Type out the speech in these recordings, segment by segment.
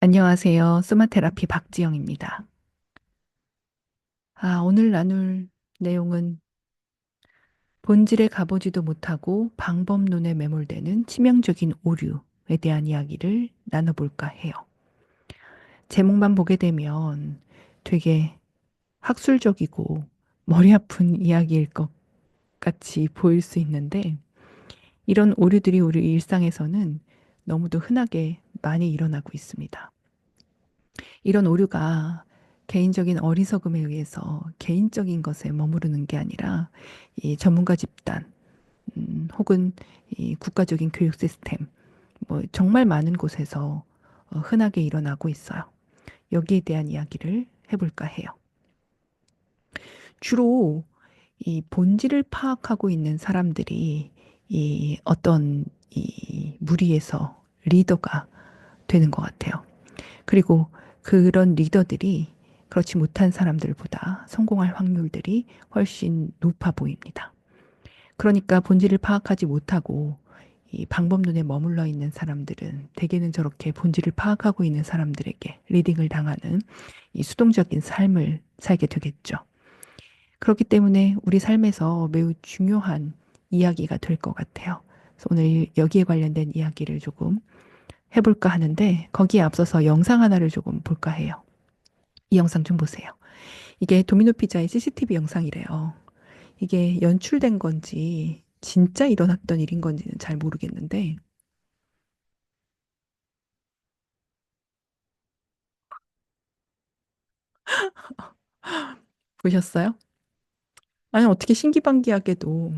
안녕하세요. 소마테라피 박지영입니다. 오늘 나눌 내용은 본질에 가보지도 못하고 방법론에 매몰되는 치명적인 오류에 대한 이야기를 나눠볼까 해요. 제목만 보게 되면 되게 학술적이고 머리 아픈 이야기일 것 같이 보일 수 있는데 이런 오류들이 우리 일상에서는 너무도 흔하게 많이 일어나고 있습니다. 이런 오류가 개인적인 어리석음에 의해서 개인적인 것에 머무르는 게 아니라 이 전문가 집단, 혹은 이 국가적인 교육 시스템, 뭐 정말 많은 곳에서 흔하게 일어나고 있어요. 여기에 대한 이야기를 해볼까 해요. 주로 이 본질을 파악하고 있는 사람들이 이 어떤 이 무리에서 리더가 되는 것 같아요. 그리고 그런 리더들이 그렇지 못한 사람들보다 성공할 확률들이 훨씬 높아 보입니다. 그러니까 본질을 파악하지 못하고 이 방법론에 머물러 있는 사람들은 대개는 저렇게 본질을 파악하고 있는 사람들에게 리딩을 당하는 이 수동적인 삶을 살게 되겠죠. 그렇기 때문에 우리 삶에서 매우 중요한 이야기가 될 것 같아요. 그래서 오늘 여기에 관련된 이야기를 조금 해볼까 하는데 거기에 앞서서 영상 하나를 조금 볼까 해요. 이 영상 좀 보세요. 이게 도미노 피자의 CCTV 영상이래요. 이게 연출된 건지 진짜 일어났던 일인 건지는 잘 모르겠는데 보셨어요? 아니 어떻게 신기반기하게도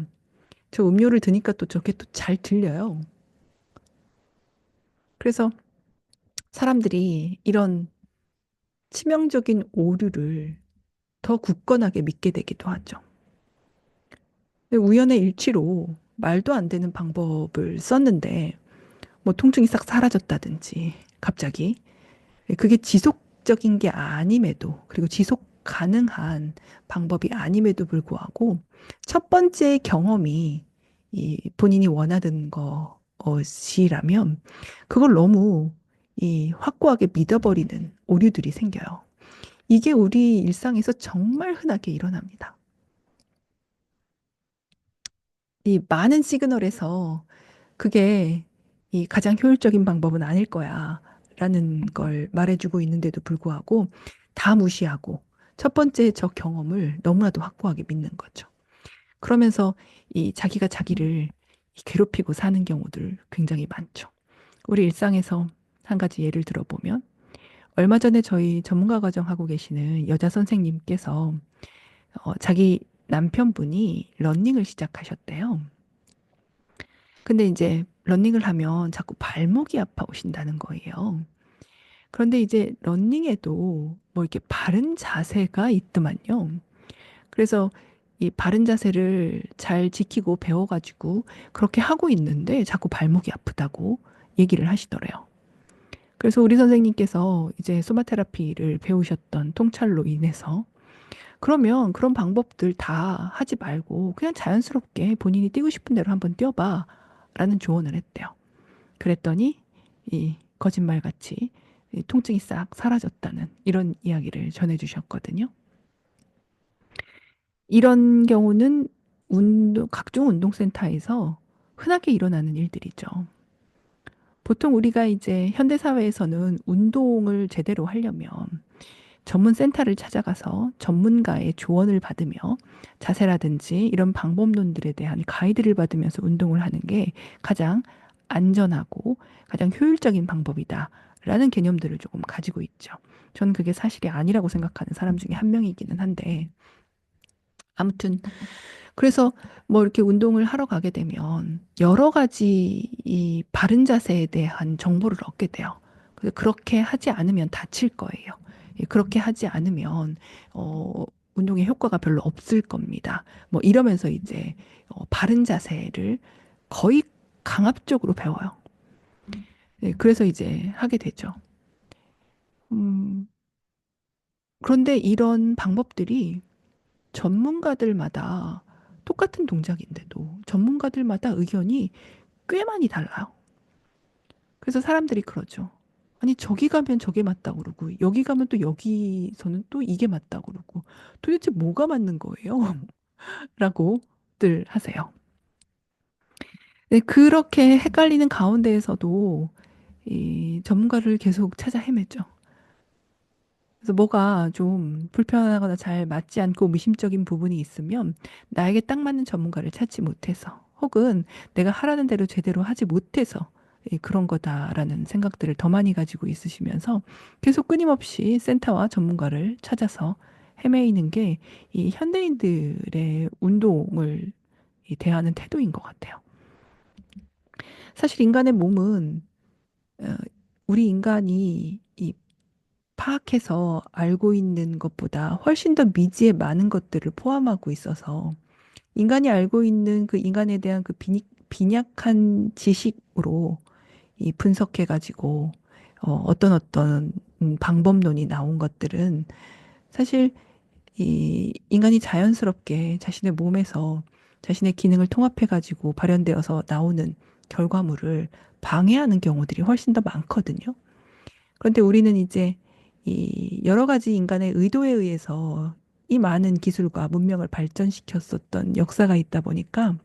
저 음료를 드니까 또 저게 또 잘 들려요. 그래서 사람들이 이런 치명적인 오류를 더 굳건하게 믿게 되기도 하죠. 근데 우연의 일치로 말도 안 되는 방법을 썼는데 뭐 통증이 싹 사라졌다든지 갑자기 그게 지속적인 게 아님에도, 그리고 지속 가능한 방법이 아님에도 불구하고, 첫 번째 경험이 이 본인이 원하던 것이라면, 그걸 너무 이 확고하게 믿어버리는 오류들이 생겨요. 이게 우리 일상에서 정말 흔하게 일어납니다. 이 많은 시그널에서 그게 이 가장 효율적인 방법은 아닐 거야. 라는 걸 말해주고 있는데도 불구하고 다 무시하고 첫 번째 저 경험을 너무나도 확고하게 믿는 거죠. 그러면서 이 자기가 자기를 괴롭히고 사는 경우들 굉장히 많죠. 우리 일상에서 한 가지 예를 들어보면 얼마 전에 저희 전문가 과정 하고 계시는 여자 선생님께서 자기 남편분이 러닝을 시작하셨대요. 근데 이제 러닝을 하면 자꾸 발목이 아파오신다는 거예요. 그런데 이제 러닝에도 뭐 이렇게 바른 자세가 있더만요. 그래서 이 바른 자세를 잘 지키고 배워가지고 그렇게 하고 있는데 자꾸 발목이 아프다고 얘기를 하시더래요. 그래서 우리 선생님께서 이제 소마테라피를 배우셨던 통찰로 인해서 그러면 그런 방법들 다 하지 말고 그냥 자연스럽게 본인이 뛰고 싶은 대로 한번 뛰어봐 라는 조언을 했대요. 그랬더니 이 거짓말같이 이 통증이 싹 사라졌다는 이런 이야기를 전해주셨거든요. 이런 경우는 각종 운동센터에서 흔하게 일어나는 일들이죠. 보통 우리가 이제 현대사회에서는 운동을 제대로 하려면 전문 센터를 찾아가서 전문가의 조언을 받으며 자세라든지 이런 방법론들에 대한 가이드를 받으면서 운동을 하는 게 가장 안전하고 가장 효율적인 방법이다라는 개념들을 조금 가지고 있죠. 저는 그게 사실이 아니라고 생각하는 사람 중에 한 명이기는 한데 아무튼 그래서 뭐 이렇게 운동을 하러 가게 되면 여러 가지 이 바른 자세에 대한 정보를 얻게 돼요. 그래서 그렇게 하지 않으면 다칠 거예요. 그렇게 하지 않으면 어, 운동의 효과가 별로 없을 겁니다. 뭐 이러면서 이제 바른 자세를 거의 강압적으로 배워요. 그래서 이제 하게 되죠. 음, 그런데 이런 방법들이 전문가들마다 똑같은 동작인데도 전문가들마다 의견이 꽤 많이 달라요. 그래서 사람들이 그러죠. 아니, 저기 가면 저게 맞다고 그러고, 여기 가면 또 여기서는 또 이게 맞다고 그러고, 도대체 뭐가 맞는 거예요? 라고들 하세요. 네, 그렇게 헷갈리는 가운데에서도 이 전문가를 계속 찾아 헤매죠. 그래서 뭐가 좀 불편하거나 잘 맞지 않고 미심적인 부분이 있으면 나에게 딱 맞는 전문가를 찾지 못해서 혹은 내가 하라는 대로 제대로 하지 못해서 그런 거다라는 생각들을 더 많이 가지고 있으시면서 계속 끊임없이 센터와 전문가를 찾아서 헤매이는 게 이 현대인들의 운동을 이 대하는 태도인 것 같아요. 사실 인간의 몸은 어, 우리 인간이 이 파악해서 알고 있는 것보다 훨씬 더 미지의 많은 것들을 포함하고 있어서 인간이 알고 있는 그 인간에 대한 그 빈약한 지식으로 이 분석해가지고 어떤 방법론이 나온 것들은 사실 이 인간이 자연스럽게 자신의 몸에서 자신의 기능을 통합해가지고 발현되어서 나오는 결과물을 방해하는 경우들이 훨씬 더 많거든요. 그런데 우리는 이제 이 여러 가지 인간의 의도에 의해서 이 많은 기술과 문명을 발전시켰었던 역사가 있다 보니까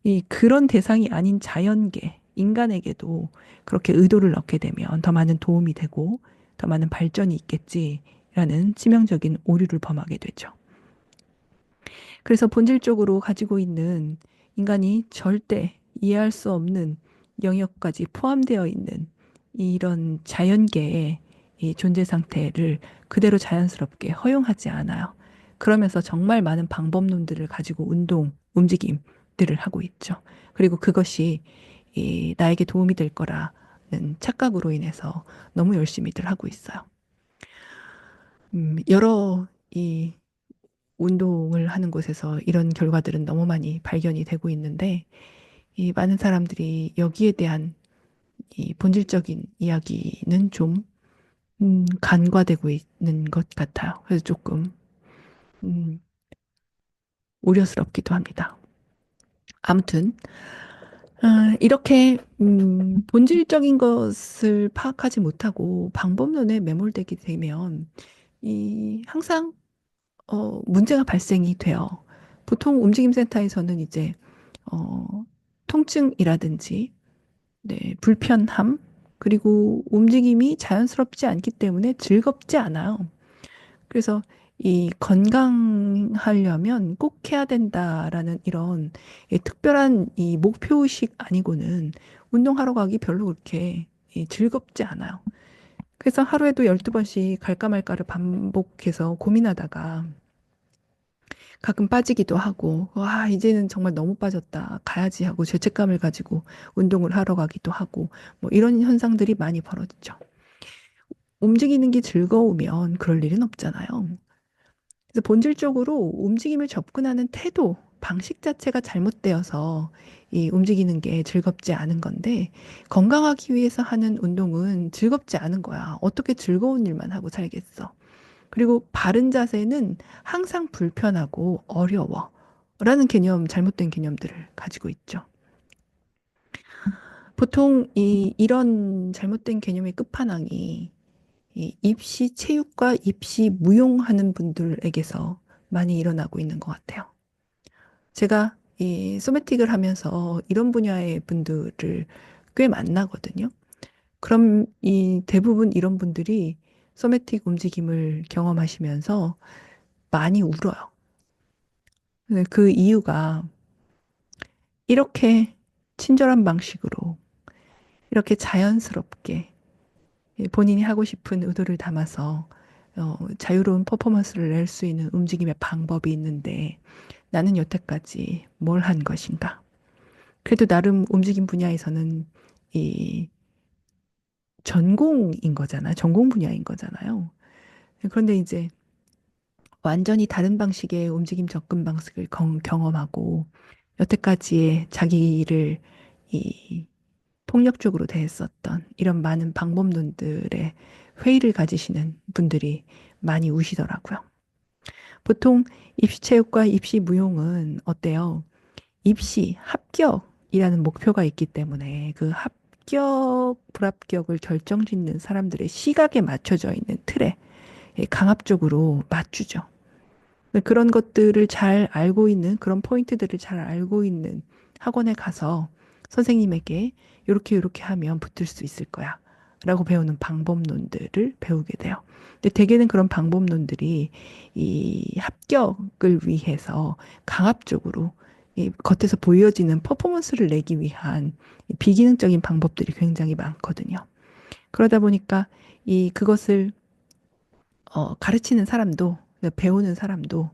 이 그런 대상이 아닌 자연계, 인간에게도 그렇게 의도를 넣게 되면 더 많은 도움이 되고 더 많은 발전이 있겠지라는 치명적인 오류를 범하게 되죠. 그래서 본질적으로 가지고 있는 인간이 절대 이해할 수 없는 영역까지 포함되어 있는 이런 자연계의 이 존재 상태를 그대로 자연스럽게 허용하지 않아요. 그러면서 정말 많은 방법론들을 가지고 움직임들을 하고 있죠. 그리고 그것이 이 나에게 도움이 될 거라는 착각으로 인해서 너무 열심히들 하고 있어요. 여러 이 운동을 하는 곳에서 이런 결과들은 너무 많이 발견이 되고 있는데, 이 많은 사람들이 여기에 대한 이 본질적인 이야기는 좀, 간과되고 있는 것 같아요. 그래서 조금, 음, 우려스럽기도 합니다. 아무튼, 이렇게, 본질적인 것을 파악하지 못하고 방법론에 매몰되게 되면, 항상 문제가 발생이 돼요. 보통 움직임센터에서는 이제, 어, 통증이라든지, 네, 불편함, 그리고 움직임이 자연스럽지 않기 때문에 즐겁지 않아요. 그래서 이 건강하려면 꼭 해야 된다라는 이런 이 특별한 이 목표의식 아니고는 운동하러 가기 별로 그렇게 즐겁지 않아요. 그래서 하루에도 12번씩 갈까 말까를 반복해서 고민하다가 가끔 빠지기도 하고, 와, 이제는 정말 너무 빠졌다. 가야지 하고 죄책감을 가지고 운동을 하러 가기도 하고, 뭐 이런 현상들이 많이 벌어지죠. 움직이는 게 즐거우면 그럴 일은 없잖아요. 그래서 본질적으로 움직임을 접근하는 태도, 방식 자체가 잘못되어서 이 움직이는 게 즐겁지 않은 건데, 건강하기 위해서 하는 운동은 즐겁지 않은 거야. 어떻게 즐거운 일만 하고 살겠어. 그리고 바른 자세는 항상 불편하고 어려워. 라는 개념, 잘못된 개념들을 가지고 있죠. 보통 이런 잘못된 개념의 끝판왕이 이 입시 체육과 입시 무용하는 분들에게서 많이 일어나고 있는 것 같아요. 제가 이 소매틱을 하면서 이런 분야의 분들을 꽤 만나거든요. 그럼 이 대부분 이런 분들이 소매틱 움직임을 경험하시면서 많이 울어요. 근데 그 이유가 이렇게 친절한 방식으로 이렇게 자연스럽게 본인이 하고 싶은 의도를 담아서 자유로운 퍼포먼스를 낼 수 있는 움직임의 방법이 있는데 나는 여태까지 뭘 한 것인가? 그래도 나름 움직임 분야에서는 이 전공인 거잖아. 전공 분야인 거잖아요. 그런데 이제 완전히 다른 방식의 움직임 접근 방식을 경험하고 여태까지의 자기를 이 폭력적으로 대했었던 이런 많은 방법론들의 회의를 가지시는 분들이 많이 우시더라고요. 보통 입시체육과 입시무용은 어때요? 입시, 합격이라는 목표가 있기 때문에 그 합격, 불합격을 결정짓는 사람들의 시각에 맞춰져 있는 틀에 강압적으로 맞추죠. 그런 것들을 잘 알고 있는, 그런 포인트들을 잘 알고 있는 학원에 가서 선생님에게 요렇게 하면 붙을 수 있을 거야. 라고 배우는 방법론들을 배우게 돼요. 근데 대개는 그런 방법론들이 이 합격을 위해서 강압적으로 이 겉에서 보여지는 퍼포먼스를 내기 위한 이 비기능적인 방법들이 굉장히 많거든요. 그러다 보니까 이 그것을 가르치는 사람도 배우는 사람도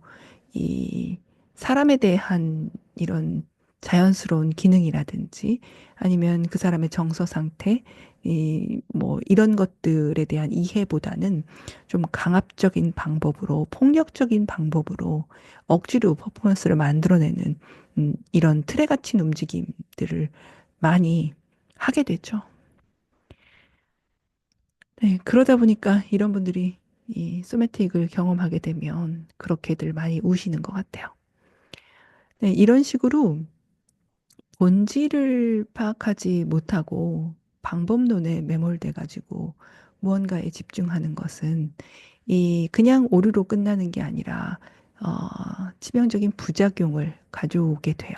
이 사람에 대한 이런 자연스러운 기능이라든지 아니면 그 사람의 정서 상태, 뭐 이런 것들에 대한 이해보다는 좀 강압적인 방법으로, 폭력적인 방법으로 억지로 퍼포먼스를 만들어내는 이런 틀에 갇힌 움직임들을 많이 하게 되죠. 네, 그러다 보니까 이런 분들이 이 소매틱을 경험하게 되면 그렇게들 많이 우시는 것 같아요. 네, 이런 식으로 본질을 파악하지 못하고 방법론에 매몰돼 가지고 무언가에 집중하는 것은 이 그냥 오류로 끝나는 게 아니라 치명적인 부작용을 가져오게 돼요.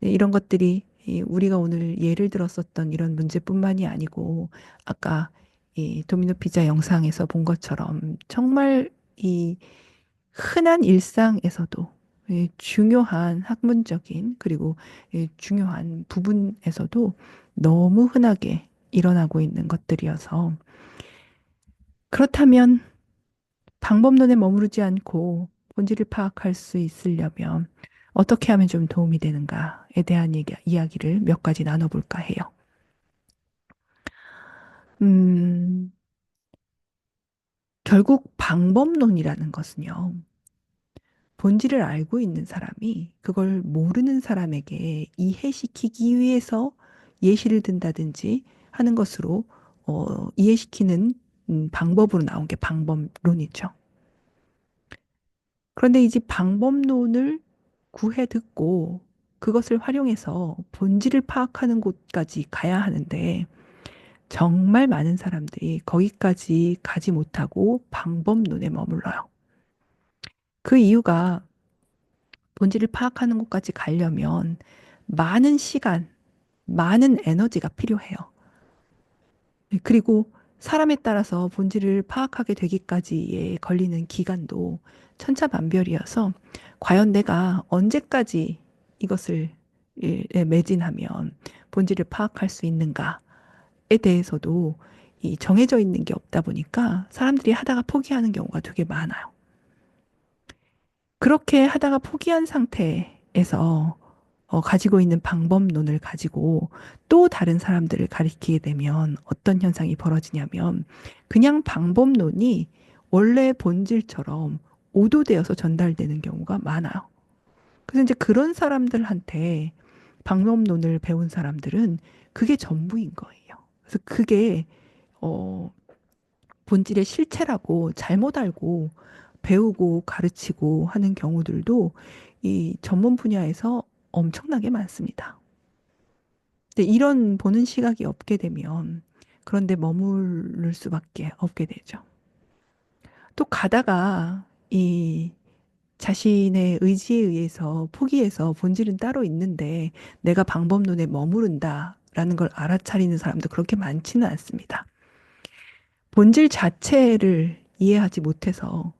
네, 이런 것들이 이 우리가 오늘 예를 들었었던 이런 문제뿐만이 아니고 아까 이 도미노 피자 영상에서 본 것처럼 정말 이 흔한 일상에서도 이 중요한 학문적인 그리고 이 중요한 부분에서도 너무 흔하게 일어나고 있는 것들이어서 그렇다면 방법론에 머무르지 않고 본질을 파악할 수 있으려면 어떻게 하면 좀 도움이 되는가에 대한 이야기를 몇 가지 나눠볼까 해요. 음, 결국 방법론이라는 것은요, 본질을 알고 있는 사람이 그걸 모르는 사람에게 이해시키기 위해서 예시를 든다든지 하는 것으로 이해시키는 방법으로 나온 게 방법론이죠. 그런데 이제 방법론을 구해 듣고 그것을 활용해서 본질을 파악하는 곳까지 가야 하는데 정말 많은 사람들이 거기까지 가지 못하고 방법론에 머물러요. 그 이유가 본질을 파악하는 곳까지 가려면 많은 시간, 많은 에너지가 필요해요. 네, 그리고 사람에 따라서 본질을 파악하게 되기까지에 걸리는 기간도 천차만별이어서 과연 내가 언제까지 이것을 매진하면 본질을 파악할 수 있는가에 대해서도 이 정해져 있는 게 없다 보니까 사람들이 하다가 포기하는 경우가 되게 많아요. 그렇게 하다가 포기한 상태에서 가지고 있는 방법론을 가지고 또 다른 사람들을 가리키게 되면 어떤 현상이 벌어지냐면 그냥 방법론이 원래 본질처럼 오도되어서 전달되는 경우가 많아요. 그래서 이제 그런 사람들한테 방법론을 배운 사람들은 그게 전부인 거예요. 그래서 그게 어, 본질의 실체라고 잘못 알고 배우고 가르치고 하는 경우들도 이 전문 분야에서 엄청나게 많습니다. 근데 이런 보는 시각이 없게 되면 그런데 머무를 수밖에 없게 되죠. 또 가다가 이 자신의 의지에 의해서 포기해서 본질은 따로 있는데 내가 방법론에 머무른다라는 걸 알아차리는 사람도 그렇게 많지는 않습니다. 본질 자체를 이해하지 못해서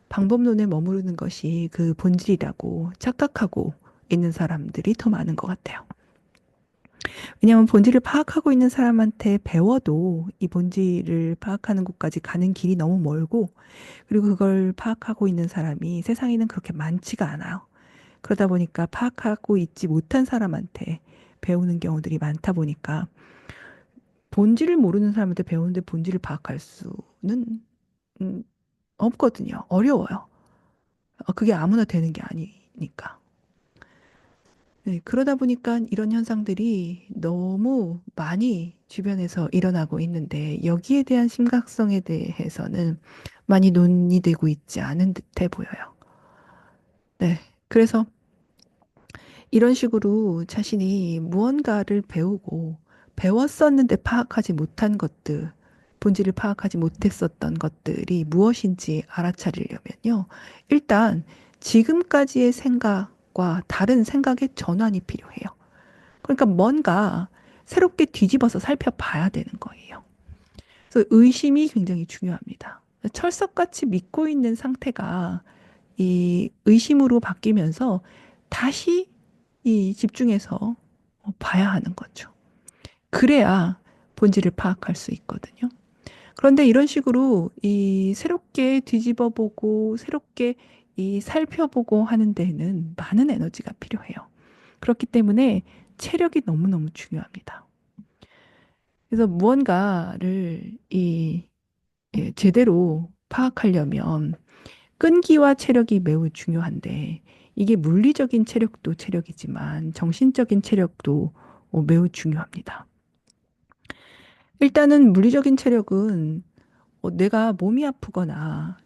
방법론에 머무르는 것이 그 본질이라고 착각하고 있는 사람들이 더 많은 것 같아요. 왜냐하면 본질을 파악하고 있는 사람한테 배워도 이 본질을 파악하는 곳까지 가는 길이 너무 멀고, 그리고 그걸 파악하고 있는 사람이 세상에는 그렇게 많지가 않아요. 그러다 보니까 파악하고 있지 못한 사람한테 배우는 경우들이 많다 보니까 본질을 모르는 사람한테 배우는데 본질을 파악할 수는 음, 없거든요. 어려워요. 그게 아무나 되는 게 아니니까. 네, 그러다 보니까 이런 현상들이 너무 많이 주변에서 일어나고 있는데 여기에 대한 심각성에 대해서는 많이 논의되고 있지 않은 듯해 보여요. 네. 그래서 이런 식으로 자신이 무언가를 배우고 배웠었는데 파악하지 못한 것들, 본질을 파악하지 못했었던 것들이 무엇인지 알아차리려면요. 일단 지금까지의 생각과 다른 생각의 전환이 필요해요. 그러니까 뭔가 새롭게 뒤집어서 살펴봐야 되는 거예요. 그래서 의심이 굉장히 중요합니다. 철석같이 믿고 있는 상태가 이 의심으로 바뀌면서 다시 이 집중해서 봐야 하는 거죠. 그래야 본질을 파악할 수 있거든요. 그런데 이런 식으로 이 새롭게 뒤집어 보고 새롭게 이 살펴보고 하는 데에는 많은 에너지가 필요해요. 그렇기 때문에 체력이 너무너무 중요합니다. 그래서 무언가를 제대로 파악하려면 끈기와 체력이 매우 중요한데 이게 물리적인 체력도 체력이지만 정신적인 체력도 매우 중요합니다. 일단은 물리적인 체력은 내가 몸이 아프거나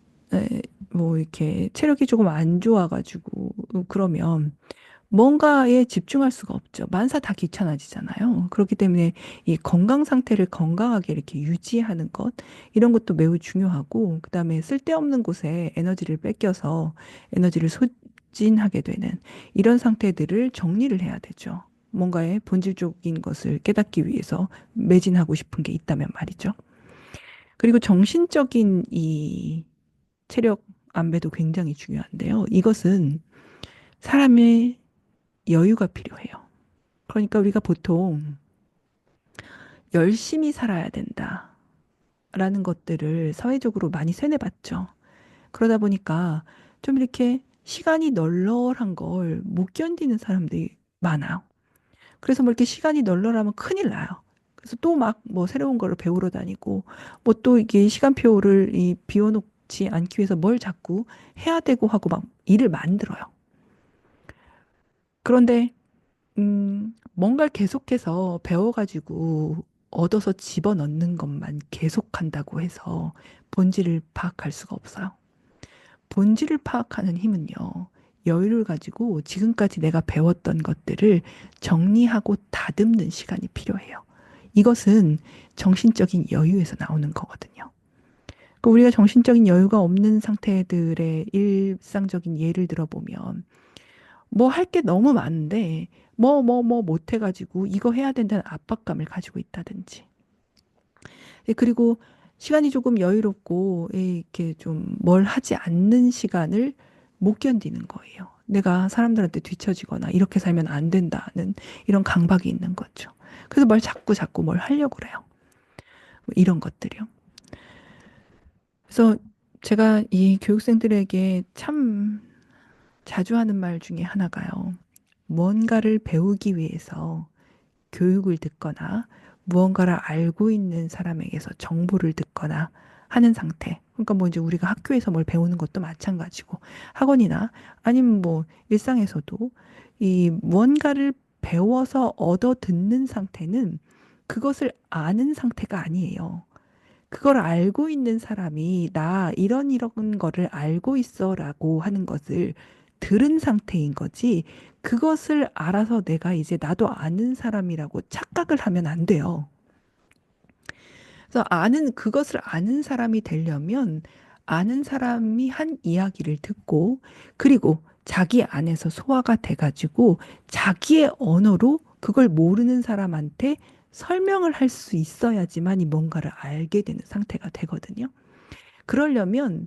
뭐 이렇게 체력이 조금 안 좋아가지고 그러면 뭔가에 집중할 수가 없죠. 만사 다 귀찮아지잖아요. 그렇기 때문에 이 건강 상태를 건강하게 이렇게 유지하는 것, 이런 것도 매우 중요하고, 그다음에 쓸데없는 곳에 에너지를 뺏겨서 에너지를 소진하게 되는 이런 상태들을 정리를 해야 되죠. 뭔가의 본질적인 것을 깨닫기 위해서 매진하고 싶은 게 있다면 말이죠. 그리고 정신적인 이 체력 안배도 굉장히 중요한데요. 이것은 사람의 여유가 필요해요. 그러니까 우리가 보통 열심히 살아야 된다라는 것들을 사회적으로 많이 세뇌받죠. 그러다 보니까 좀 이렇게 시간이 널널한 걸 못 견디는 사람들이 많아요. 그래서 뭐 이렇게 시간이 널널하면 큰일 나요. 그래서 또 막 뭐 새로운 거를 배우러 다니고 뭐 또 이게 시간표를 비워놓지 않기 위해서 뭘 자꾸 해야 되고 하고 막 일을 만들어요. 그런데 뭔가를 계속해서 배워가지고 얻어서 집어넣는 것만 계속한다고 해서 본질을 파악할 수가 없어요. 본질을 파악하는 힘은요, 여유를 가지고 지금까지 내가 배웠던 것들을 정리하고 다듬는 시간이 필요해요. 이것은 정신적인 여유에서 나오는 거거든요. 그러니까 우리가 정신적인 여유가 없는 상태들의 일상적인 예를 들어보면 뭐 할 게 너무 많은데 뭐 못 해가지고 이거 해야 된다는 압박감을 가지고 있다든지. 그리고 시간이 조금 여유롭고 이렇게 좀 뭘 하지 않는 시간을 못 견디는 거예요. 내가 사람들한테 뒤처지거나 이렇게 살면 안 된다는 이런 강박이 있는 거죠. 그래서 뭘 자꾸 뭘 하려고 그래요. 뭐 이런 것들이요. 그래서 제가 이 교육생들에게 참 자주 하는 말 중에 하나가요. 뭔가를 배우기 위해서 교육을 듣거나 무언가를 알고 있는 사람에게서 정보를 듣거나 하는 상태. 그러니까 뭐 이제 우리가 학교에서 뭘 배우는 것도 마찬가지고 학원이나 아니면 뭐 일상에서도 이 무언가를 배워서 얻어 듣는 상태는 그것을 아는 상태가 아니에요. 그걸 알고 있는 사람이 나 이런 거를 알고 있어라고 하는 것을 들은 상태인 거지. 그것을 알아서 내가 이제 나도 아는 사람이라고 착각을 하면 안 돼요. 그래서 그것을 아는 사람이 되려면 아는 사람이 한 이야기를 듣고 그리고 자기 안에서 소화가 돼가지고 자기의 언어로 그걸 모르는 사람한테 설명을 할 수 있어야지만 이 뭔가를 알게 되는 상태가 되거든요. 그러려면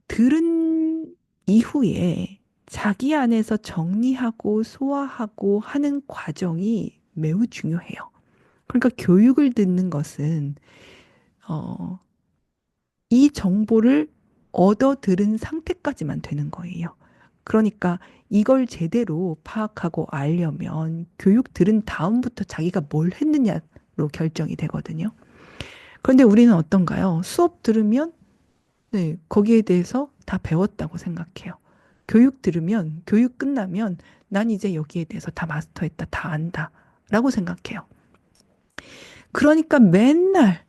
들은 이후에 자기 안에서 정리하고 소화하고 하는 과정이 매우 중요해요. 그러니까 교육을 듣는 것은 어, 이 정보를 얻어 들은 상태까지만 되는 거예요. 그러니까 이걸 제대로 파악하고 알려면 교육 들은 다음부터 자기가 뭘 했느냐로 결정이 되거든요. 그런데 우리는 어떤가요? 수업 들으면 네, 거기에 대해서 다 배웠다고 생각해요. 교육 들으면, 교육 끝나면 난 이제 여기에 대해서 다 마스터했다, 다 안다, 라고 생각해요. 그러니까 맨날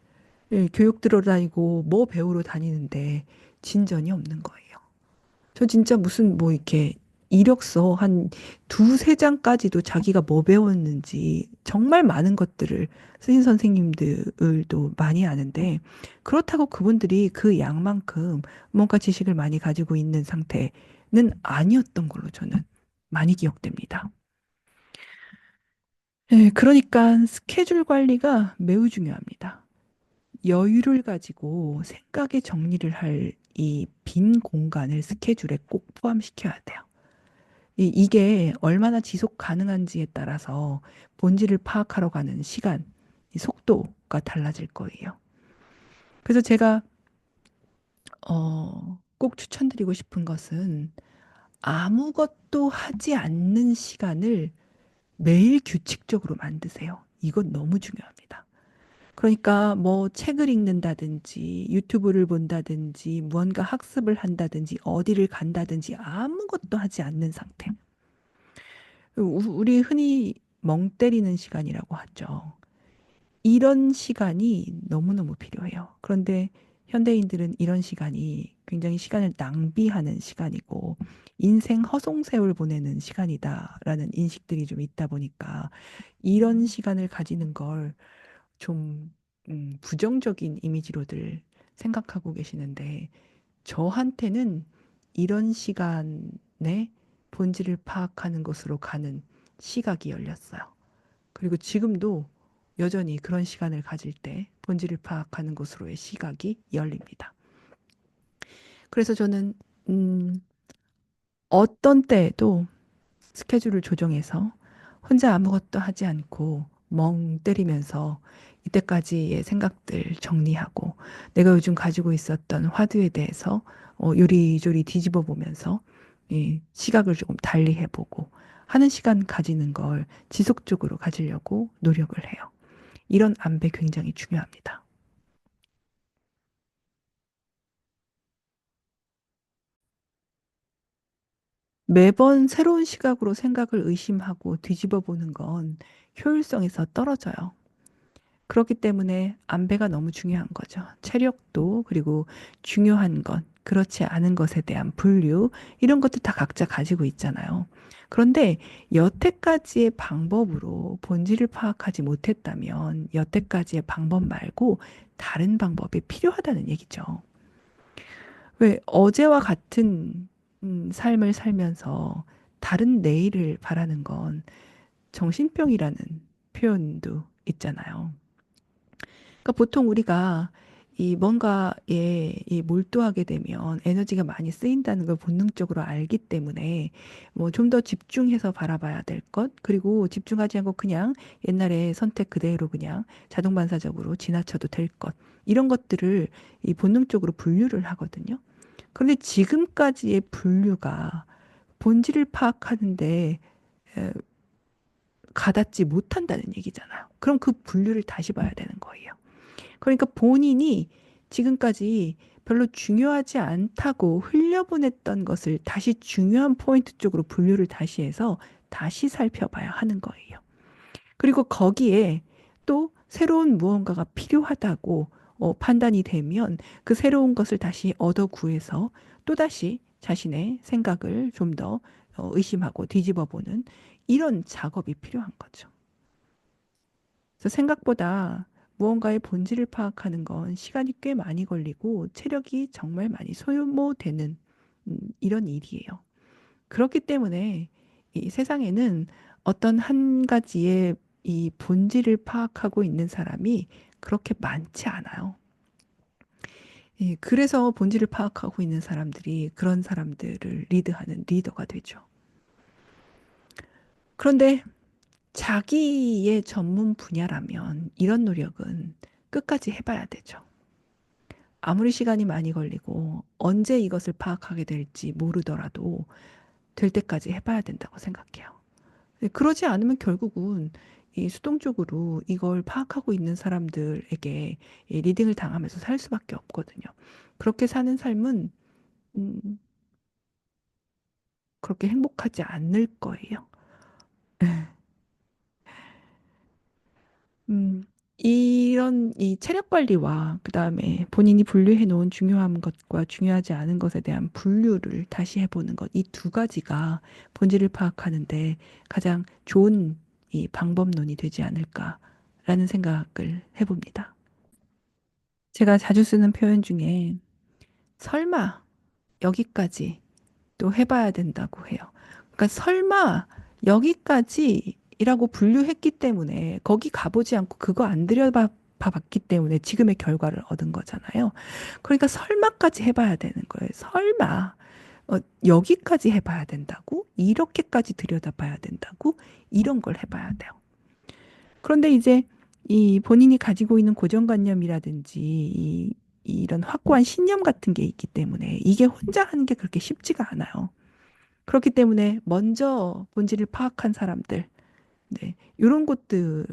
교육 들어 다니고 뭐 배우러 다니는데 진전이 없는 거예요. 저 진짜 무슨 뭐 이렇게 이력서 한 두세 장까지도 자기가 뭐 배웠는지 정말 많은 것들을 쓰신 선생님들도 많이 아는데 그렇다고 그분들이 그 양만큼 뭔가 지식을 많이 가지고 있는 상태는 아니었던 걸로 저는 많이 기억됩니다. 네, 그러니까 스케줄 관리가 매우 중요합니다. 여유를 가지고 생각의 정리를 할 이 빈 공간을 스케줄에 꼭 포함시켜야 돼요. 이게 얼마나 지속 가능한지에 따라서 본질을 파악하러 가는 시간, 이 속도가 달라질 거예요. 그래서 제가 꼭 추천드리고 싶은 것은 아무것도 하지 않는 시간을 매일 규칙적으로 만드세요. 이건 너무 중요합니다. 그러니까 뭐 책을 읽는다든지 유튜브를 본다든지 무언가 학습을 한다든지 어디를 간다든지 아무것도 하지 않는 상태. 우리 흔히 멍 때리는 시간이라고 하죠. 이런 시간이 너무너무 필요해요. 그런데 현대인들은 이런 시간이 굉장히 시간을 낭비하는 시간이고 인생 허송세월 보내는 시간이다라는 인식들이 좀 있다 보니까 이런 시간을 가지는 걸 좀 부정적인 이미지로들 생각하고 계시는데 저한테는 이런 시간에 본질을 파악하는 것으로 가는 시각이 열렸어요. 그리고 지금도 여전히 그런 시간을 가질 때 본질을 파악하는 것으로의 시각이 열립니다. 그래서 저는 음, 어떤 때에도 스케줄을 조정해서 혼자 아무것도 하지 않고 멍 때리면서 이때까지의 생각들 정리하고 내가 요즘 가지고 있었던 화두에 대해서 요리조리 뒤집어 보면서 이 시각을 조금 달리 해보고 하는 시간 가지는 걸 지속적으로 가지려고 노력을 해요. 이런 안배 굉장히 중요합니다. 매번 새로운 시각으로 생각을 의심하고 뒤집어 보는 건 효율성에서 떨어져요. 그렇기 때문에 안배가 너무 중요한 거죠. 체력도 그리고 중요한 것, 그렇지 않은 것에 대한 분류, 이런 것도 다 각자 가지고 있잖아요. 그런데 여태까지의 방법으로 본질을 파악하지 못했다면 여태까지의 방법 말고 다른 방법이 필요하다는 얘기죠. 왜 어제와 같은 삶을 살면서 다른 내일을 바라는 건 정신병이라는 표현도 있잖아요. 그러니까 보통 우리가 이 뭔가에 이 몰두하게 되면 에너지가 많이 쓰인다는 걸 본능적으로 알기 때문에 뭐 좀 더 집중해서 바라봐야 될 것, 그리고 집중하지 않고 그냥 옛날에 선택 그대로 그냥 자동 반사적으로 지나쳐도 될 것, 이런 것들을 이 본능적으로 분류를 하거든요. 그런데 지금까지의 분류가 본질을 파악하는데 에, 가닿지 못한다는 얘기잖아요. 그럼 그 분류를 다시 봐야 되는 거예요. 그러니까 본인이 지금까지 별로 중요하지 않다고 흘려보냈던 것을 다시 중요한 포인트 쪽으로 분류를 다시 해서 다시 살펴봐야 하는 거예요. 그리고 거기에 또 새로운 무언가가 필요하다고 판단이 되면 그 새로운 것을 다시 얻어 구해서 또다시 자신의 생각을 좀 더 의심하고 뒤집어 보는 이런 작업이 필요한 거죠. 그래서 생각보다 무언가의 본질을 파악하는 건 시간이 꽤 많이 걸리고 체력이 정말 많이 소모되는 이런 일이에요. 그렇기 때문에 이 세상에는 어떤 한 가지의 이 본질을 파악하고 있는 사람이 그렇게 많지 않아요. 예, 그래서 본질을 파악하고 있는 사람들이 그런 사람들을 리드하는 리더가 되죠. 그런데 자기의 전문 분야라면 이런 노력은 끝까지 해봐야 되죠. 아무리 시간이 많이 걸리고 언제 이것을 파악하게 될지 모르더라도 될 때까지 해봐야 된다고 생각해요. 그러지 않으면 결국은 이 수동적으로 이걸 파악하고 있는 사람들에게 이 리딩을 당하면서 살 수밖에 없거든요. 그렇게 사는 삶은 음, 그렇게 행복하지 않을 거예요. 음, 이런 이 체력 관리와 그다음에 본인이 분류해 놓은 중요한 것과 중요하지 않은 것에 대한 분류를 다시 해보는 것, 이 두 가지가 본질을 파악하는데 가장 좋은 이 방법론이 되지 않을까라는 생각을 해봅니다. 제가 자주 쓰는 표현 중에 설마 여기까지 또 해봐야 된다고 해요. 그러니까 설마 여기까지라고 분류했기 때문에 거기 가보지 않고 그거 안 들여봐 봤기 때문에 지금의 결과를 얻은 거잖아요. 그러니까 설마까지 해봐야 되는 거예요. 설마 여기까지 해봐야 된다고? 이렇게까지 들여다봐야 된다고? 이런 걸 해봐야 돼요. 그런데 이제 이 본인이 가지고 있는 고정관념이라든지 이런 확고한 신념 같은 게 있기 때문에 이게 혼자 하는 게 그렇게 쉽지가 않아요. 그렇기 때문에 먼저 본질을 파악한 사람들, 네, 이런 것들을,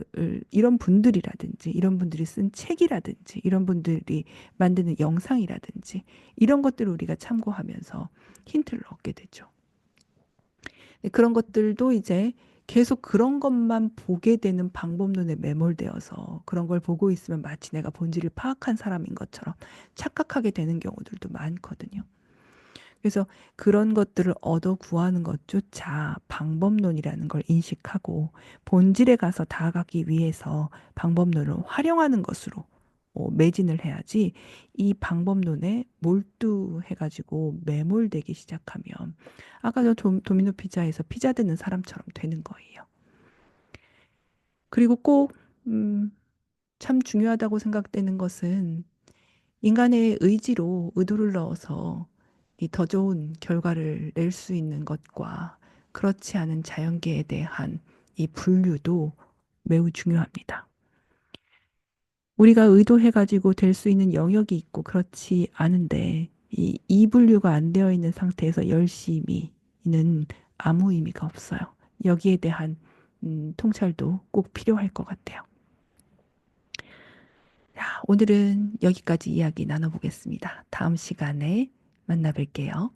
이런 분들이라든지, 이런 분들이 쓴 책이라든지, 이런 분들이 만드는 영상이라든지, 이런 것들을 우리가 참고하면서 힌트를 얻게 되죠. 네, 그런 것들도 이제 계속 그런 것만 보게 되는 방법론에 매몰되어서 그런 걸 보고 있으면 마치 내가 본질을 파악한 사람인 것처럼 착각하게 되는 경우들도 많거든요. 그래서 그런 것들을 얻어 구하는 것조차 방법론이라는 걸 인식하고 본질에 가서 다가가기 위해서 방법론을 활용하는 것으로 매진을 해야지 이 방법론에 몰두해가지고 매몰되기 시작하면 아까 저 도미노 피자에서 피자 드는 사람처럼 되는 거예요. 그리고 꼭, 참 중요하다고 생각되는 것은 인간의 의지로 의도를 넣어서 이 더 좋은 결과를 낼 수 있는 것과 그렇지 않은 자연계에 대한 이 분류도 매우 중요합니다. 우리가 의도해가지고 될 수 있는 영역이 있고 그렇지 않은데 이 분류가 안 되어 있는 상태에서 열심히는 아무 의미가 없어요. 여기에 대한 통찰도 꼭 필요할 것 같아요. 자, 오늘은 여기까지 이야기 나눠보겠습니다. 다음 시간에 만나 뵐게요.